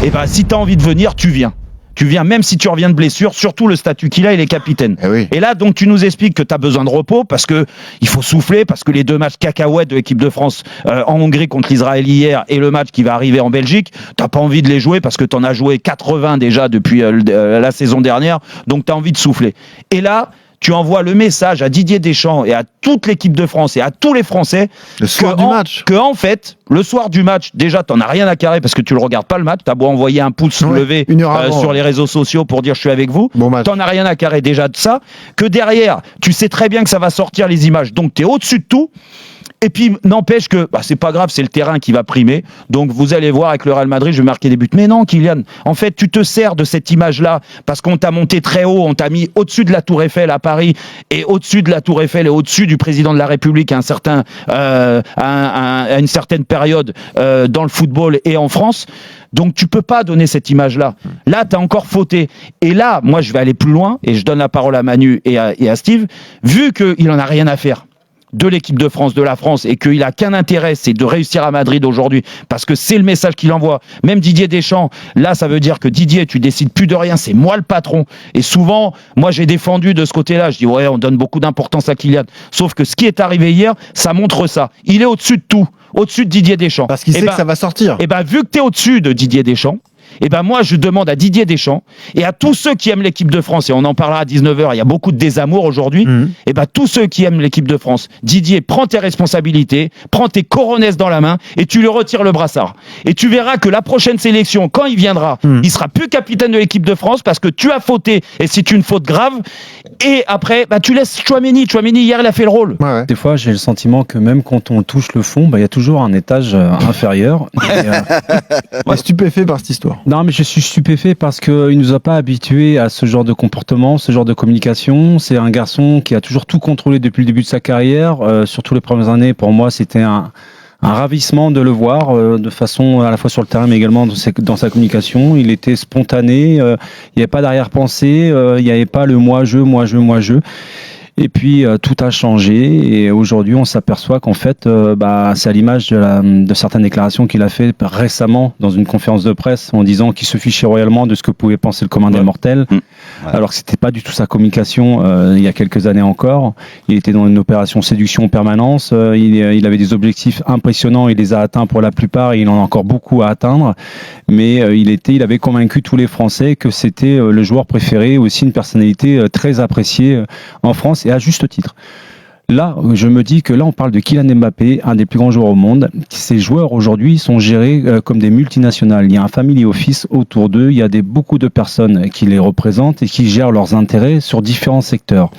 Et ben si tu as envie de venir, tu viens. Tu viens même si tu reviens de blessure, surtout le statut qu'il a, il est capitaine. Oui. Et là, donc, tu nous expliques que tu as besoin de repos parce que il faut souffler, parce que les 2 matchs cacahuètes de l'équipe de France en Hongrie contre l'Israël hier et le match qui va arriver en Belgique, t'as pas envie de les jouer parce que tu en as joué 80 déjà depuis la saison dernière, donc tu as envie de souffler. Et là, tu envoies le message à Didier Deschamps et à toute l'équipe de France et à tous les Français Le soir du match. que en fait, le soir du match, déjà, t'en as rien à carrer parce que tu le regardes pas le match. T'as beau envoyer un pouce levé sur les réseaux sociaux pour dire je suis avec vous. T'en as rien à carrer déjà de ça. Que derrière, tu sais très bien que ça va sortir les images. Donc t'es au-dessus de tout. Et puis, n'empêche que c'est pas grave, c'est le terrain qui va primer. Donc, vous allez voir avec le Real Madrid, je vais marquer des buts. Mais non, Kylian, en fait, tu te sers de cette image-là parce qu'on t'a monté très haut, on t'a mis au-dessus de la Tour Eiffel à Paris et au-dessus de la Tour Eiffel et au-dessus du président de la République à une certaine période dans le football et en France. Donc, tu peux pas donner cette image-là. Là, tu as encore fauté. Et là, moi, je vais aller plus loin et je donne la parole à Manu et à Steve. Vu qu'il en a rien à faire de l'équipe de France, de la France, et qu'il a qu'un intérêt, c'est de réussir à Madrid aujourd'hui, parce que c'est le message qu'il envoie. Même Didier Deschamps, là, ça veut dire que Didier, tu décides plus de rien, c'est moi le patron. Et souvent, moi, j'ai défendu de ce côté-là. Je dis, ouais, on donne beaucoup d'importance à Kylian. Sauf que ce qui est arrivé hier, ça montre ça. Il est au-dessus de tout, au-dessus de Didier Deschamps. Parce qu'il sait que ça va sortir. Et vu que tu es au-dessus de Didier Deschamps, et moi je demande à Didier Deschamps et à tous ceux qui aiment l'équipe de France, et on en parlera à 19h, il y a beaucoup de désamour aujourd'hui, tous ceux qui aiment l'équipe de France, Didier, prends tes responsabilités, prends tes coronesses dans la main et tu lui retires le brassard. Et tu verras que la prochaine sélection, quand il viendra, il sera plus capitaine de l'équipe de France parce que tu as fauté et c'est une faute grave. Et après, tu laisses Tchouaméni. Tchouaméni, hier, il a fait le rôle. Ouais. Des fois, j'ai le sentiment que même quand on touche le fond, il y a toujours un étage inférieur. Et, stupéfait par cette histoire. Non, mais je suis stupéfait parce qu'il ne nous a pas habitués à ce genre de comportement, ce genre de communication. C'est un garçon qui a toujours tout contrôlé depuis le début de sa carrière. Surtout les premières années, pour moi, c'était un ravissement de le voir de façon à la fois sur le terrain mais également dans sa communication. Il était spontané, il n'y avait pas d'arrière-pensée, il n'y avait pas le moi je. Et puis tout a changé et aujourd'hui on s'aperçoit qu'en fait c'est à l'image de certaines déclarations qu'il a fait récemment dans une conférence de presse en disant qu'il se fichait royalement de ce que pouvait penser le commun des mortels, alors que c'était pas du tout sa communication il y a quelques années encore. Il était dans une opération séduction en permanence, il avait des objectifs impressionnants, il les a atteints pour la plupart et il en a encore beaucoup à atteindre, mais il avait convaincu tous les Français que c'était le joueur préféré, aussi une personnalité très appréciée en France et à juste titre. Là, je me dis que là, on parle de Kylian Mbappé, un des plus grands joueurs au monde. Ces joueurs aujourd'hui sont gérés comme des multinationales. Il y a un family office autour d'eux. Il y a beaucoup de personnes qui les représentent et qui gèrent leurs intérêts sur différents secteurs.